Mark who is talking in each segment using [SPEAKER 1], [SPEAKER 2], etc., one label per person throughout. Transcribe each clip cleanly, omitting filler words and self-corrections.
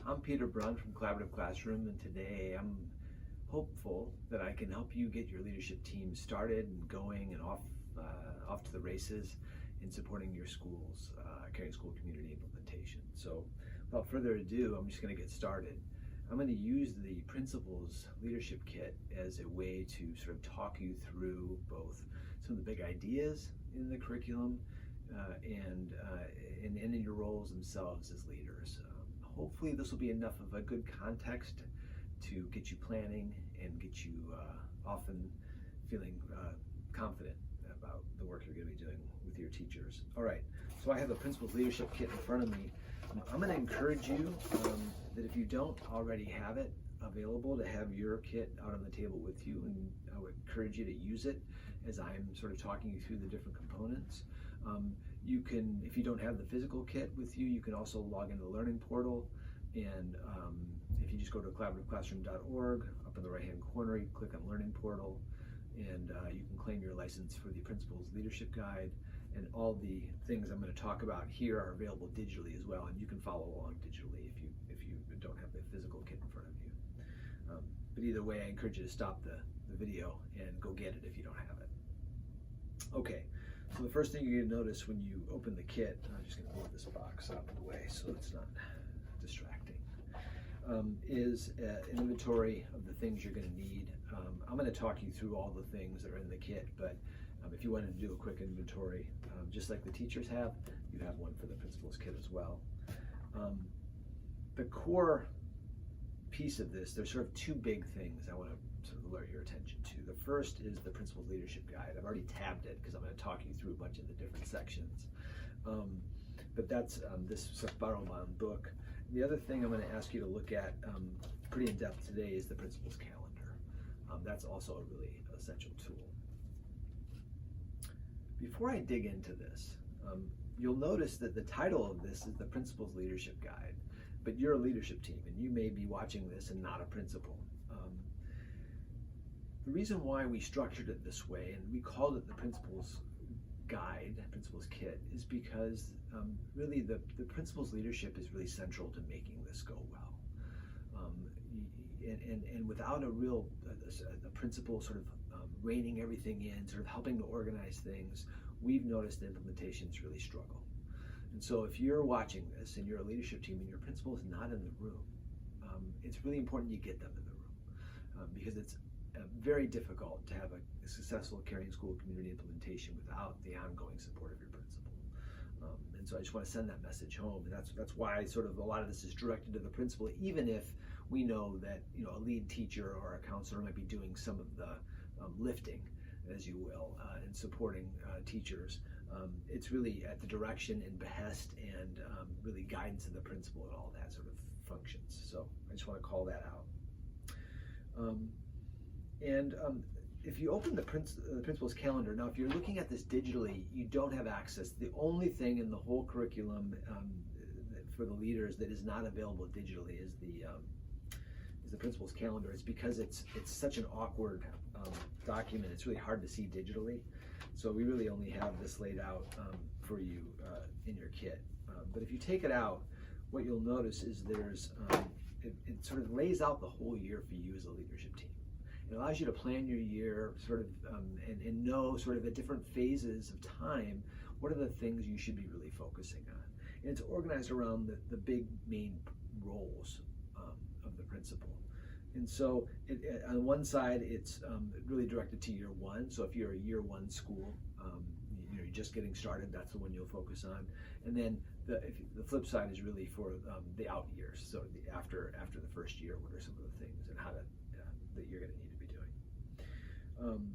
[SPEAKER 1] I'm Peter Brun from Collaborative Classroom, and today I'm hopeful that I can help you get your leadership team started and going and off to the races in supporting your school's caring school community implementation. So without further ado, I'm just going to get started. I'm going to use the Principals Leadership Kit as a way to sort of talk you through both some of the big ideas in the curriculum and in your roles themselves as leaders. Hopefully this will be enough of a good context to get you planning and get you often feeling confident about the work you're going to be doing with your teachers. All right, so I have a Principals Leadership Kit in front of me. I'm going to encourage you that if you don't already have it available, to have your kit out on the table with you, and I would encourage you to use it as I'm sort of talking you through the different components. You can, if you don't have the physical kit with you, you can also log into the Learning Portal, and if you just go to collaborativeclassroom.org, up in the right-hand corner, you click on Learning Portal, and you can claim your license for the Principals Leadership Guide, and all the things I'm going to talk about here are available digitally as well, and you can follow along digitally if you don't have the physical kit in front of you. But either way, I encourage you to stop the video and go get it if you don't have it. Okay. So the first thing you're going to notice when you open the kit, I'm just going to move this box out of the way so it's not distracting, is an inventory of the things you're going to need. I'm going to talk you through all the things that are in the kit, but if you wanted to do a quick inventory, just like the teachers have, you have one for the Principals Kit as well. The core piece of this, there's sort of two big things I want to sort of alert your attention to. The first is the Principals Leadership Guide. I've already tabbed it because I'm going to talk you through a bunch of the different sections. But that's this Sparrowman book. The other thing I'm going to ask you to look at pretty in depth today is the Principals Calendar. That's also a really essential tool. Before I dig into this, you'll notice that the title of this is the Principals Leadership Guide, but you're a leadership team and you may be watching this and not a principal. The reason why we structured it this way and we called it the Principals Guide, Principals Kit, is because really the Principals leadership is really central to making this go well. And without a real a principal sort of reining everything in, sort of helping to organize things, we've noticed the implementations really struggle. And so if you're watching this and you're a leadership team and your principal is not in the room, it's really important you get them in the room because it's very difficult to have a successful caring school community implementation without the ongoing support of your principal. And so I just want to send that message home, and that's why sort of a lot of this is directed to the principal, even if we know that a lead teacher or a counselor might be doing some of the lifting, as you will, and supporting teachers. It's really at the direction and behest and really guidance of the principal and all that sort of functions. So I just want to call that out. If you open the Principal's Calendar, now if you're looking at this digitally, you don't have access. The only thing in the whole curriculum for the leaders that is not available digitally is the Principal's Calendar. It's because it's such an awkward document. It's really hard to see digitally. So we really only have this laid out for you in your kit. But if you take it out, what you'll notice is there's it sort of lays out the whole year for you as a leadership team. It allows you to plan your year sort of and know sort of at different phases of time what are the things you should be really focusing on. And it's organized around the big main roles of the principal. And so on one side, it's really directed to year one. So if you're a year one school, you're just getting started, that's the one you'll focus on. And then the flip side is really for the out years. So after the first year, what are some of the things and how to that you're going to need to be doing.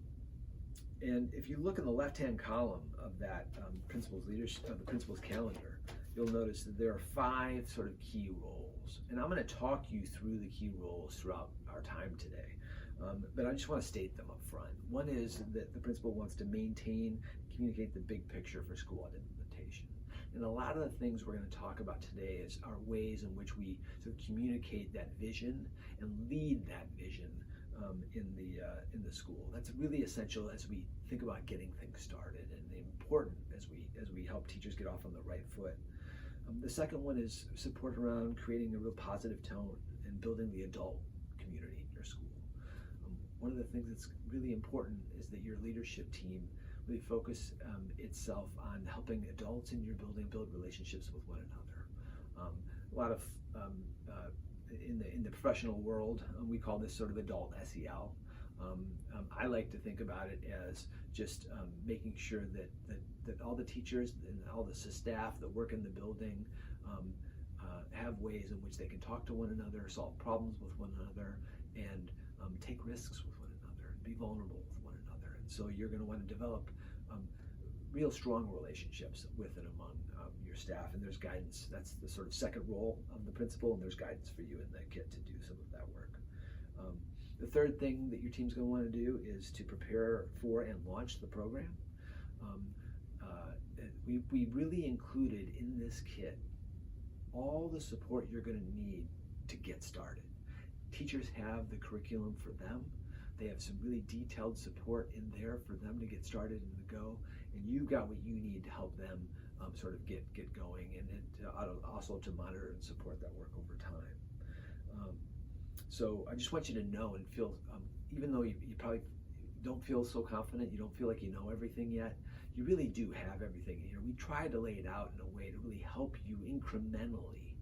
[SPEAKER 1] And if you look in the left-hand column of that Principal's Leadership, the Principal's Calendar, you'll notice that there are 5 sort of key roles. And I'm going to talk you through the key roles throughout our time today. But I just want to state them up front. One is that the principal wants to maintain, communicate the big picture for school-wide implementation. And a lot of the things we're going to talk about today are ways in which we sort of communicate that vision and lead that vision in the school. That's really essential as we think about getting things started, and important as we help teachers get off on the right foot. The second one is support around creating a real positive tone and building the adult community in your school. One of the things that's really important is that your leadership team really focus itself on helping adults in your building build relationships with one another. A lot of in the professional world, we call this sort of adult SEL. I like to think about it as just making sure that all the teachers and all the staff that work in the building have ways in which they can talk to one another, solve problems with one another, and take risks with one another, and be vulnerable with one another. And so you're going to want to develop real strong relationships with and among your staff, and there's guidance. That's the sort of second role of the principal, and there's guidance for you in the kit to do some of that work. The third thing that your team's going to want to do is to prepare for and launch the program. We really included in this kit all the support you're going to need to get started. Teachers have the curriculum for them. They have some really detailed support in there for them to get started and to go, and you've got what you need to help them sort of get going, and also to monitor and support that work over time. So I just want you to know and feel, even though you probably don't feel so confident, you don't feel like you know everything yet, you really do have everything here. We try to lay it out in a way to really help you incrementally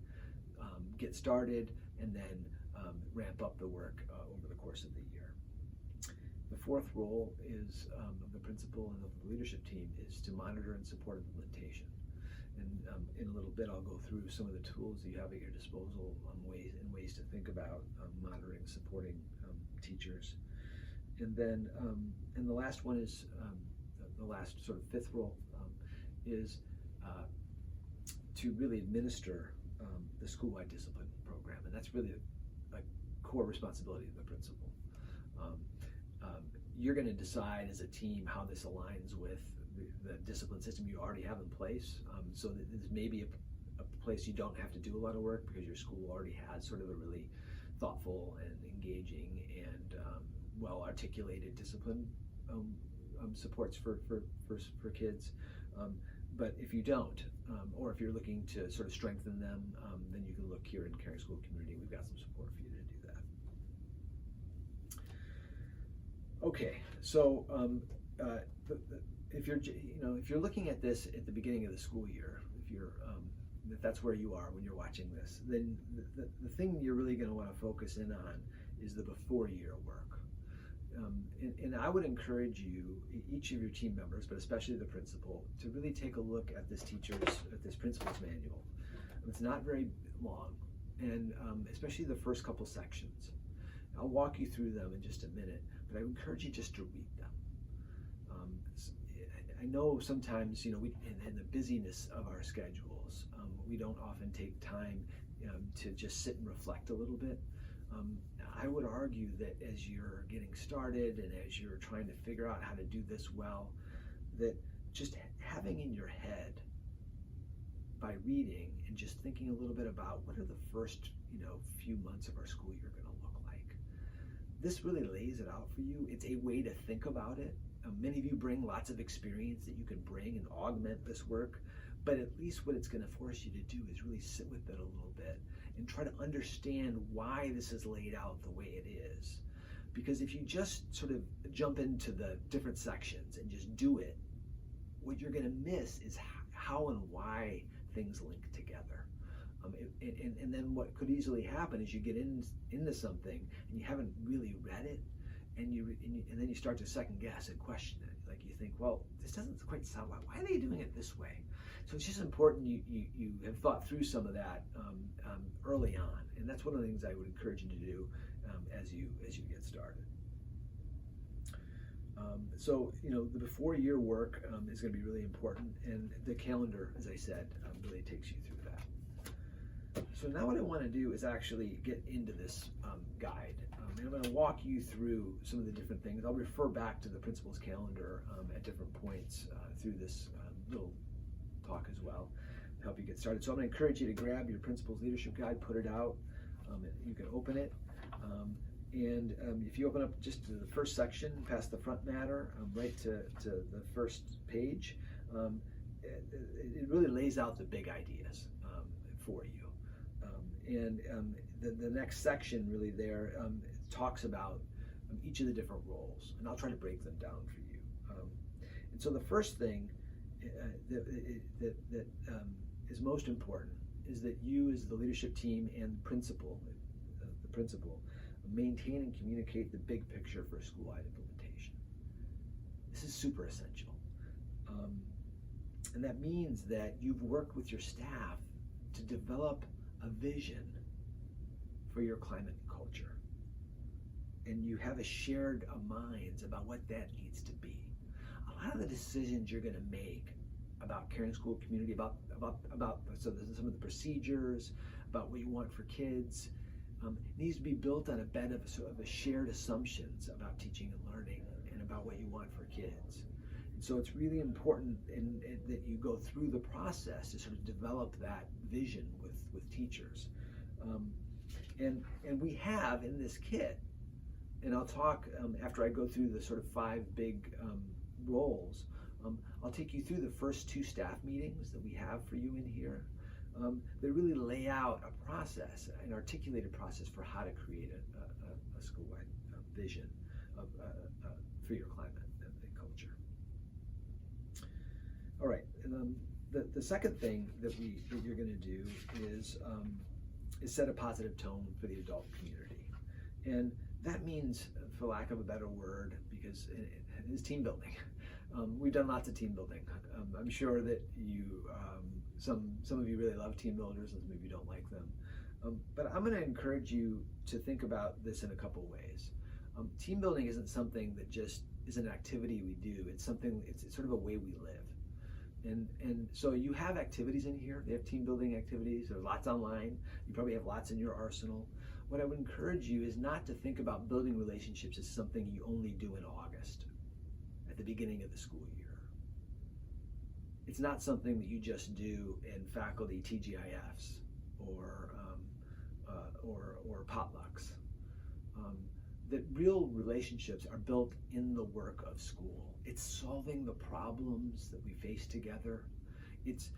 [SPEAKER 1] get started and then ramp up the work over the course of the year. The fourth role is of the principal and of the leadership team is to monitor and support implementation. And in a little bit, I'll go through some of the tools that you have at your disposal ways to think about monitoring, supporting teachers. And then, and the last one is the last sort of fifth role is to really administer the school-wide discipline program, and that's really a core responsibility of the principal. You're going to decide as a team how this aligns with the discipline system you already have in place, so that this may be a place you don't have to do a lot of work because your school already has sort of a really thoughtful and engaging and well-articulated discipline supports for kids. But if you don't, or if you're looking to sort of strengthen them, then you can look here in Caring School Community. We've got some support for you to do that. Okay, so if you're looking at this at the beginning of the school year, if that's where you are when you're watching this, then the thing you're really going to want to focus in on is the before-year work. And I would encourage you, each of your team members, but especially the principal, to really take a look at this principal's manual. It's not very long, and especially the first couple sections. I'll walk you through them in just a minute, but I encourage you just to read them. I know sometimes, in the busyness of our schedules, we don't often take time to just sit and reflect a little bit. I would argue that as you're getting started and as you're trying to figure out how to do this well, that just having in your head by reading and just thinking a little bit about what are the first few months of our school year going to look like. This really lays it out for you. It's a way to think about it. Many of you bring lots of experience that you can bring and augment this work, but at least what it's going to force you to do is really sit with it a little bit and try to understand why this is laid out the way it is. Because if you just sort of jump into the different sections and just do it, what you're going to miss is how and why things link together. And then what could easily happen is you get into something and you haven't really read it, and then you start to second guess and question it. Like you think, well, this doesn't quite sound like, why are they doing it this way? So it's just important you have thought through some of that early on, and that's one of the things I would encourage you to do as you get started. So the before year work is going to be really important, and the calendar, as I said, really takes you through that. So now what I want to do is actually get into this guide. And I'm going to walk you through some of the different things. I'll refer back to the principal's calendar at different points through this little talk as well to help you get started. So I'm going to encourage you to grab your principal's leadership guide, put it out. You can open it. And if you open up just to the first section, past the front matter, right to the first page, it really lays out the big ideas. for you. The next section really there talks about each of the different roles, and I'll try to break them down for you. And so the first thing that is most important is that you, as the leadership team and the principal, maintain and communicate the big picture for school-wide implementation. This is super essential. And that means that you've worked with your staff to develop a vision for your climate and culture. And you have a shared minds about what that needs to be. A lot of the decisions you're going to make about caring school community, about some of the procedures, about what you want for kids, needs to be built on a bed of sort of a shared assumptions about teaching and learning and about what you want for kids. And so it's really important that you go through the process to sort of develop that vision with teachers. And we have in this kit, and I'll talk after I go through the sort of 5 big roles, I'll take you through the first 2 staff meetings that we have for you in here. They really lay out a process, an articulated process for how to create a school-wide vision for your climate and culture. All right, and the second thing that you're going to do is set a positive tone for the adult community, and that means, for lack of a better word, because it is team building. We've done lots of team building. I'm sure that you, some of you really love team builders, and some of you don't like them. But I'm going to encourage you to think about this in a couple ways. Team building isn't something that just is an activity we do. It's something. It's sort of a way we live. And so you have activities in here. They have team building activities. There's lots online. You probably have lots in your arsenal. What I would encourage you is not to think about building relationships as something you only do in August, at the beginning of the school year. It's not something that you just do in faculty TGIFs or potlucks. That real relationships are built in the work of school. It's solving the problems that we face together. It's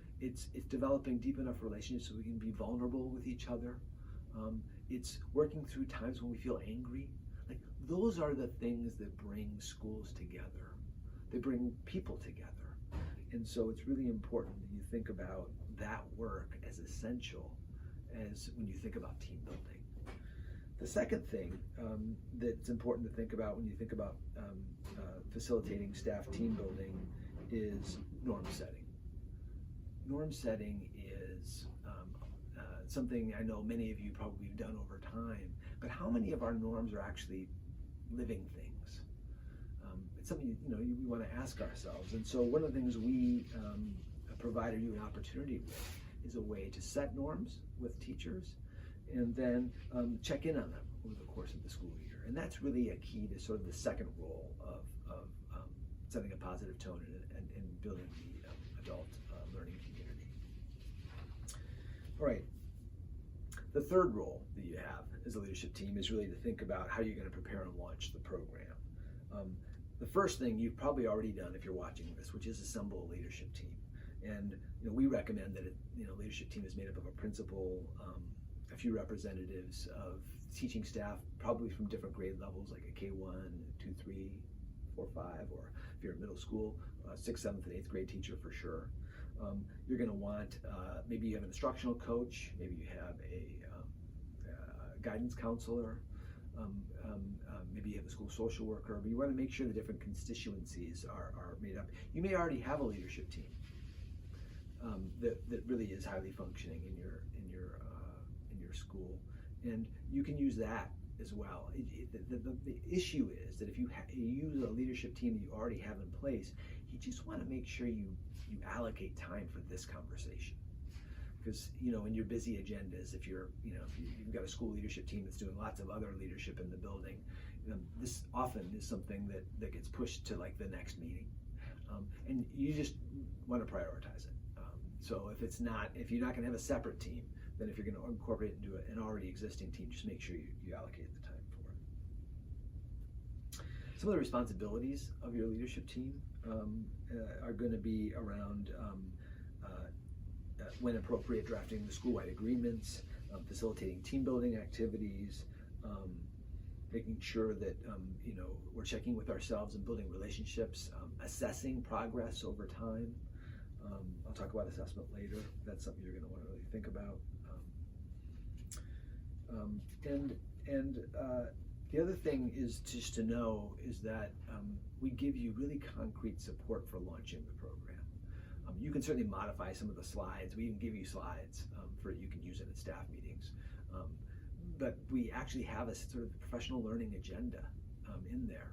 [SPEAKER 1] developing deep enough relationships so we can be vulnerable with each other. It's working through times when we feel angry. Like, those are the things that bring schools together. They bring people together. And so it's really important that you think about that work as essential as when you think about team building. The second thing that's important to think about when you think about facilitating staff team building is norm setting. Norm setting is something I know many of you probably have done over time, but how many of our norms are actually living things? It's something we want to ask ourselves. And so one of the things we provide you an opportunity with is a way to set norms with teachers and then check in on them over the course of the school year. And that's really a key to sort of the second role of setting a positive tone and building the adult learning community. All right. The third role that you have as a leadership team is really to think about how you're going to prepare and launch the program. The first thing you've probably already done if you're watching this, which is assemble a leadership team. And we recommend that leadership team is made up of a principal, a few representatives of teaching staff, probably from different grade levels, like a K1, 2, 3, 4, 5, or if you're in middle school, 6th, 7th, and 8th grade teacher for sure. You're going to want, maybe you have an instructional coach, maybe you have a guidance counselor, maybe you have a school social worker, but you want to make sure the different constituencies are made up. You may already have a leadership team that really is highly functioning in your school, and you can use that as well. The issue is that if you use a leadership team that you already have in place, you just want to make sure you allocate time for this conversation. Because in your busy agendas, if you've got a school leadership team that's doing lots of other leadership in the building, this often is something that gets pushed to like the next meeting, and you just want to prioritize it. So if you're not going to have a separate team, then if you're going to incorporate it into an already existing team, just make sure you allocate the time for it. Some of the responsibilities of your leadership team are going to be around when appropriate, drafting the school-wide agreements, facilitating team building activities, making sure that we're checking with ourselves and building relationships, assessing progress over time. I'll talk about assessment later. That's something you're going to want to really think about. The other thing is just to know is that we give you really concrete support for launching the program. You can certainly modify some of the slides. We even give you slides for you can use it at staff meetings. But we actually have a sort of professional learning agenda in there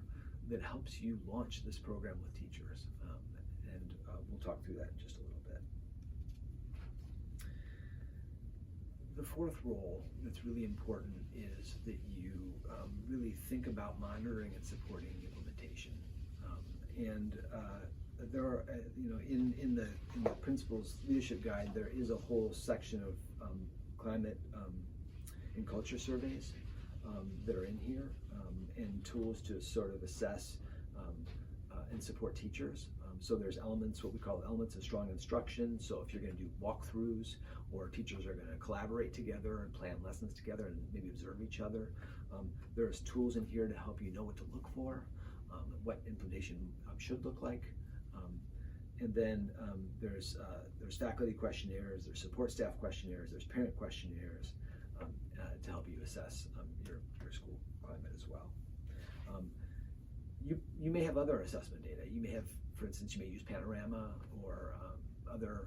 [SPEAKER 1] that helps you launch this program with teachers. We'll talk through that in just a little bit. The fourth role that's really important is that you really think about monitoring and supporting implementation. There are, in the principal's leadership guide, there is a whole section of climate and culture surveys that are in here, and tools to sort of assess and support teachers. So there's elements, what we call elements of strong instruction. So if you're going to do walkthroughs, or teachers are going to collaborate together and plan lessons together and maybe observe each other, there's tools in here to help you know what to look for, what implementation should look like. And then there's faculty questionnaires, there's support staff questionnaires, there's parent questionnaires to help you assess your school climate as well. You may have other assessment data. You may have, for instance, you may use Panorama or other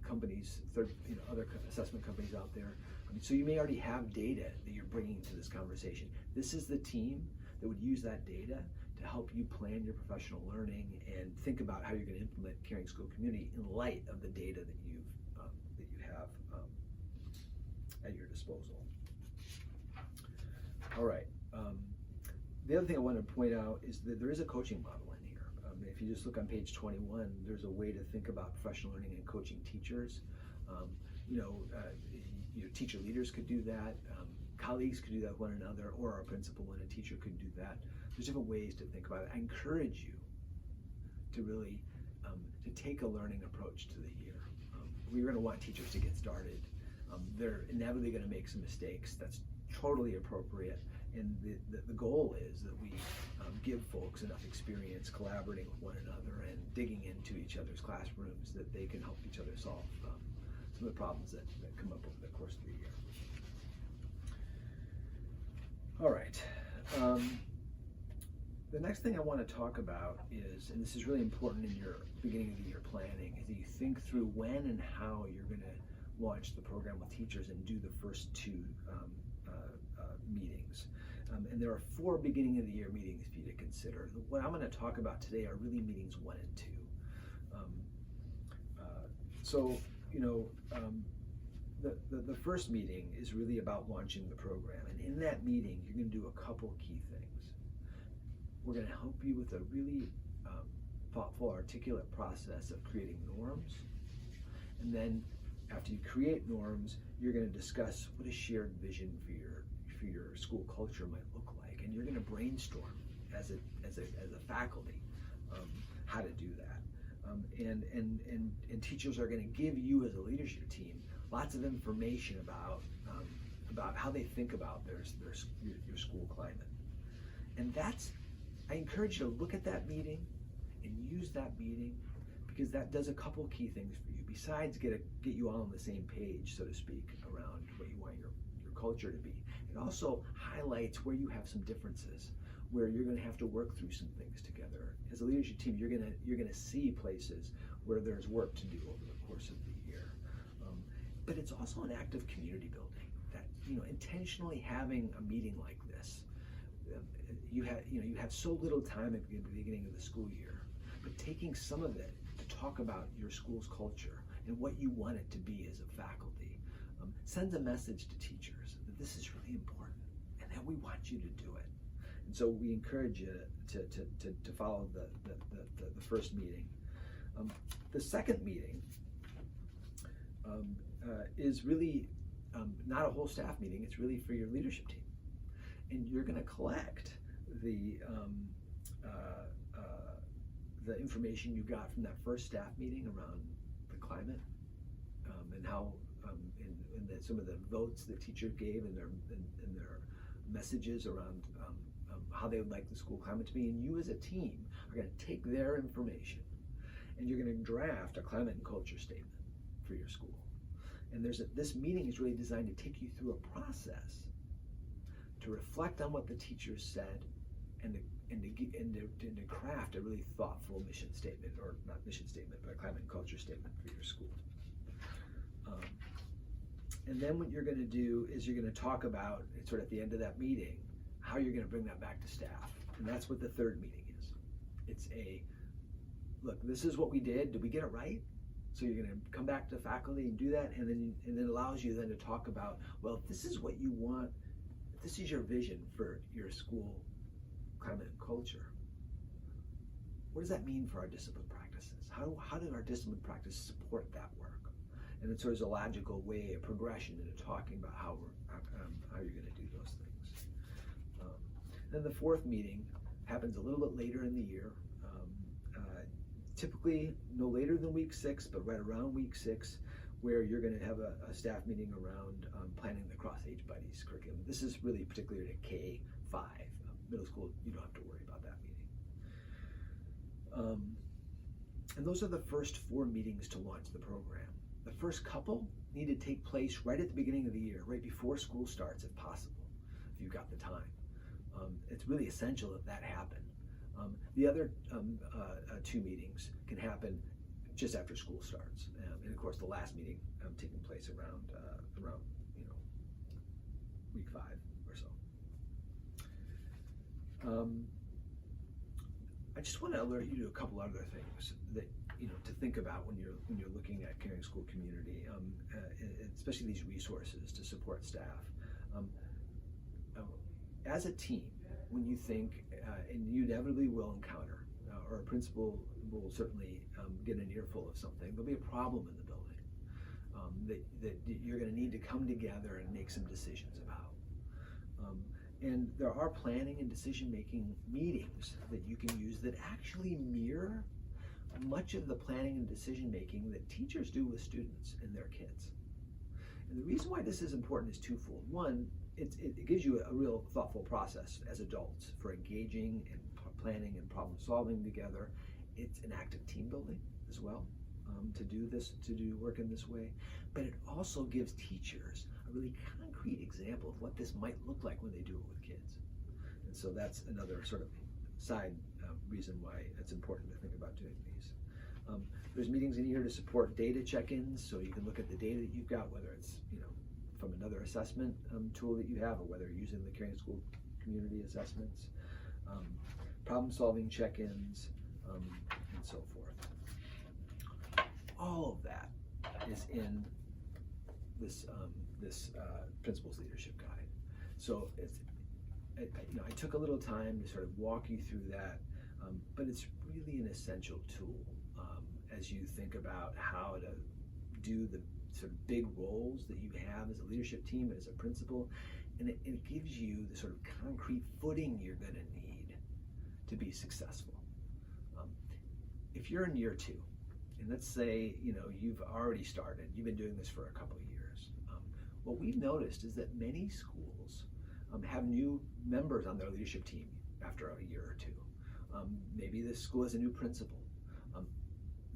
[SPEAKER 1] companies, other assessment companies out there. So you may already have data that you're bringing to this conversation. This is the team that would use that data to help you plan your professional learning and think about how you're going to implement Caring School Community in light of the data that you have at your disposal. All right. The other thing I want to point out is that there is a coaching model in here. If you just look on page 21, there's a way to think about professional learning and coaching teachers. Teacher leaders could do that. Colleagues could do that with one another, or a principal and a teacher could do that. There's different ways to think about it. I encourage you to really to take a learning approach to the year. We're going to want teachers to get started. They're inevitably going to make some mistakes. That's totally appropriate. And the goal is that we give folks enough experience collaborating with one another and digging into each other's classrooms that they can help each other solve some of the problems that come up over the course of the year. All right. The next thing I want to talk about is, and this is really important in your beginning of the year planning, is that you think through when and how you're going to launch the program with teachers and do the first two meetings. And there are 4 beginning of the year meetings for you to consider. What I'm going to talk about today are really meetings 1 and 2. The first meeting is really about launching the program. And in that meeting, you're going to do a couple key things. We're going to help you with a really thoughtful, articulate process of creating norms. And then after you create norms, you're going to discuss what a shared vision for your school culture might look like. And you're going to brainstorm as a faculty how to do that. And teachers are going to give you as a leadership team lots of information about how they think about your school climate. And I encourage you to look at that meeting and use that meeting, because that does a couple key things for you. Besides get you all on the same page, so to speak, around what you want your culture to be. It also highlights where you have some differences, where you're going to have to work through some things together. As a leadership team, you're going to see places where there's work to do over the course of the year. But it's also an act of community building. That intentionally having a meeting like this, you have so little time at the beginning of the school year, but taking some of it to talk about your school's culture and what you want it to be as a faculty sends a message to teachers that this is really important and that we want you to do it. And so we encourage you to follow the first meeting. The second meeting is really not a whole staff meeting. It's really for your leadership team, and you're going to collect the information you got from that first staff meeting around the climate and how some of the votes that teachers gave and their messages around how they would like the school climate to be. And you as a team are going to take their information and you're going to draft a climate and culture statement for your school. And this meeting is really designed to take you through a process to reflect on what the teachers said and to craft a really thoughtful mission statement, or not mission statement, but a climate and culture statement for your school. And then what you're going to do is you're going to talk about, sort of at the end of that meeting, how you're going to bring that back to staff. And that's what the third meeting is. It's look, this is what we did. Did we get it right? So you're going to come back to faculty and do that, and then it allows you then to talk about, well, if this is what you want, if this is your vision for your school climate and culture, what does that mean for our discipline practices? How do our discipline practices support that work? And it's sort of a logical way, a progression into talking about how you're going to do those things. Then the fourth meeting happens a little bit later in the year, typically no later than week 6, but right around week 6, where you're going to have a staff meeting around planning the Cross-Age Buddies curriculum. This is really particularly to K-5. Middle school, you don't have to worry about that meeting. And those are the first 4 meetings to launch the program. The first couple need to take place right at the beginning of the year, right before school starts if possible, if you've got the time. It's really essential that happen. The other 2 meetings can happen just after school starts. And of course the last meeting taking place around week 5 or so. I just want to alert you to a couple other things that to think about when you're looking at Caring School Community, especially these resources to support staff. As a team, when you think, and you inevitably will encounter, or a principal will certainly get an earful of something, there'll be a problem in the building that you're going to need to come together and make some decisions about. And there are planning and decision-making meetings that you can use that actually mirror much of the planning and decision-making that teachers do with students and their kids. And the reason why this is important is twofold. One, it gives you a real thoughtful process as adults for engaging and planning and problem solving together. It's an act of team building as well, to do work in this way. But it also gives teachers a really concrete example of what this might look like when they do it with kids. And so that's another sort of side reason why it's important to think about doing these. There's meetings in here to support data check-ins, so you can look at the data that you've got, whether it's from another assessment tool that you have, or whether you're using the Caring School Community assessments, problem-solving check-ins, and so forth. All of that is in this Principal's Leadership Guide. So I took a little time to sort of walk you through that, but it's really an essential tool as you think about how to do the sort of big roles that you have as a leadership team, as a principal, and it gives you the sort of concrete footing you're going to need to be successful. If you're in year 2, and let's say you've already started, you've been doing this for a couple of years, what we've noticed is that many schools have new members on their leadership team after a year or 2. Maybe this school has a new principal.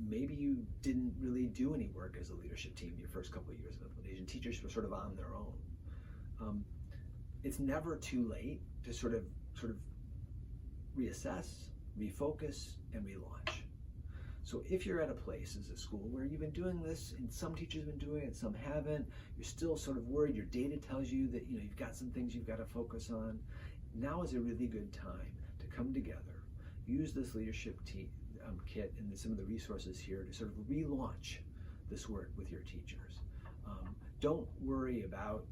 [SPEAKER 1] Maybe you didn't really do any work as a leadership team your first couple of years of implementation. Teachers were sort of on their own. It's never too late to sort of reassess, refocus, and relaunch. So if you're at a place as a school where you've been doing this, and some teachers have been doing it, some haven't, you're still sort of worried, your data tells you that you've got some things you've got to focus on, now is a really good time to come together, use this leadership kit and some of the resources here to sort of relaunch this work with your teachers. Don't worry about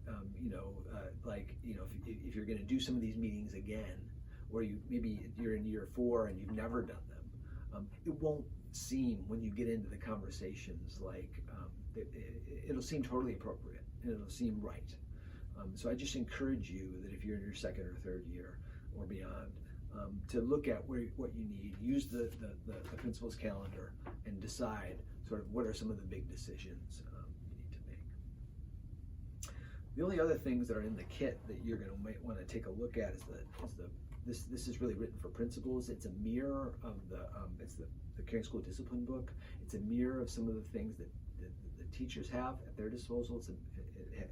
[SPEAKER 1] if you're going to do some of these meetings again, or maybe you're in year 4 and you've never done them. It won't seem, when you get into the conversations, like it'll seem totally appropriate and it'll seem right. So I just encourage you that if you're in your 2nd or 3rd year or beyond, to look at what you need, use the principal's calendar, and decide sort of what are some of the big decisions you need to The only other things that are in the kit that you're going to might want to take a look at is this is really written for principals. It's a mirror of it's the Caring School Discipline book. It's a mirror of some of the things that the teachers have at their disposal.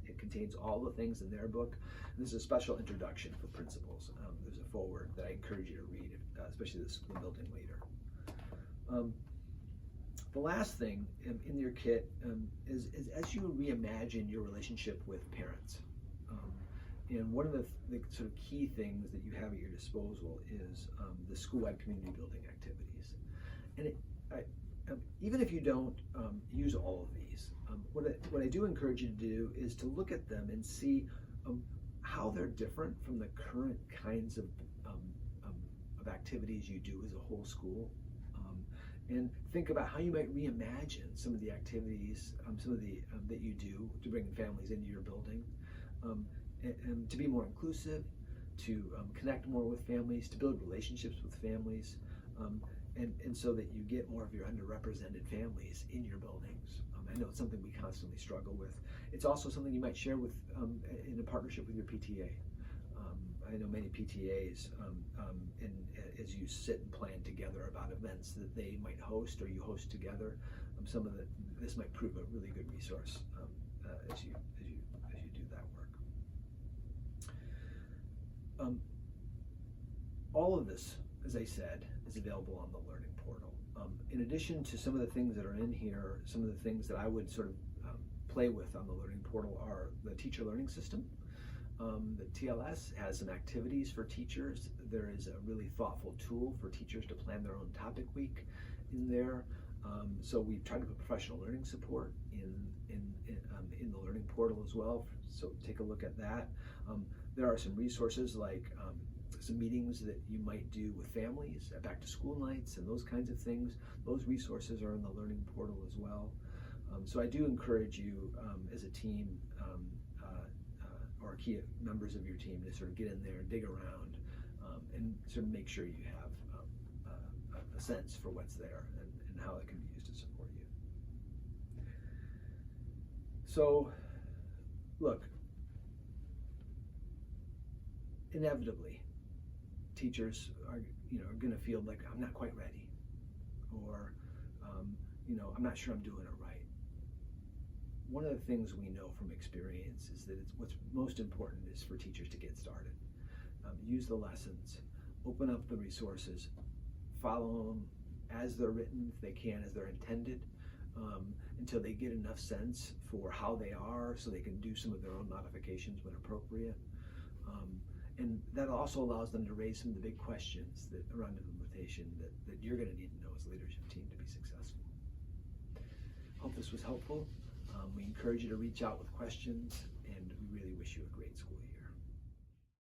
[SPEAKER 1] It contains all the things in their book. And this is a special introduction for principals. There's a foreword that I encourage you to read, especially the school building leader. The last thing in your kit is as you reimagine your relationship with parents. And one of the sort of key things that you have at your disposal is the school-wide community building activities. And even if you don't use all of these, what I do encourage you to do is to look at them and see how they're different from the current kinds of activities you do as a whole school. And think about how you might reimagine some of the activities, that you do to bring families into your building, and to be more inclusive, to connect more with families, to build relationships with families, and so that you get more of your underrepresented families in your buildings. I know it's something we constantly struggle with. It's also something you might share with in a partnership with your PTA. I know many PTAs, and as you sit and plan together about events that they might host or you host together, this might prove a really good resource as you do that work. All of this, as I said, is available on the Learning Portal. In addition to some of the things that are in here, some of the things that I would sort of play with on the Learning Portal are the teacher learning system. The TLS has some activities for teachers. There is a really thoughtful tool for teachers to plan their own topic week in there. So we've tried to put professional learning support in the Learning Portal as well. So take a look at that. There are some resources like some meetings that you might do with families at back to school nights and those kinds of things. Those resources are in the Learning Portal as well. So I do encourage you as a team or key members of your team to sort of get in there, dig around, and sort of make sure you have a sense for what's there and how it can be used to support you. So, look, inevitably, teachers are going to feel like I'm not quite ready, or I'm not sure I'm doing it right. One of the things we know from experience is that what's most important is for teachers to get started. Use the lessons, open up the resources, follow them as they're written, if they can, as they're intended, until they get enough sense for how they are so they can do some of their own modifications when appropriate. And that also allows them to raise some of the big questions that around implementation that you're going to need to know as a leadership team to be successful. Hope this was helpful. We encourage you to reach out with questions, and we really wish you a great school year.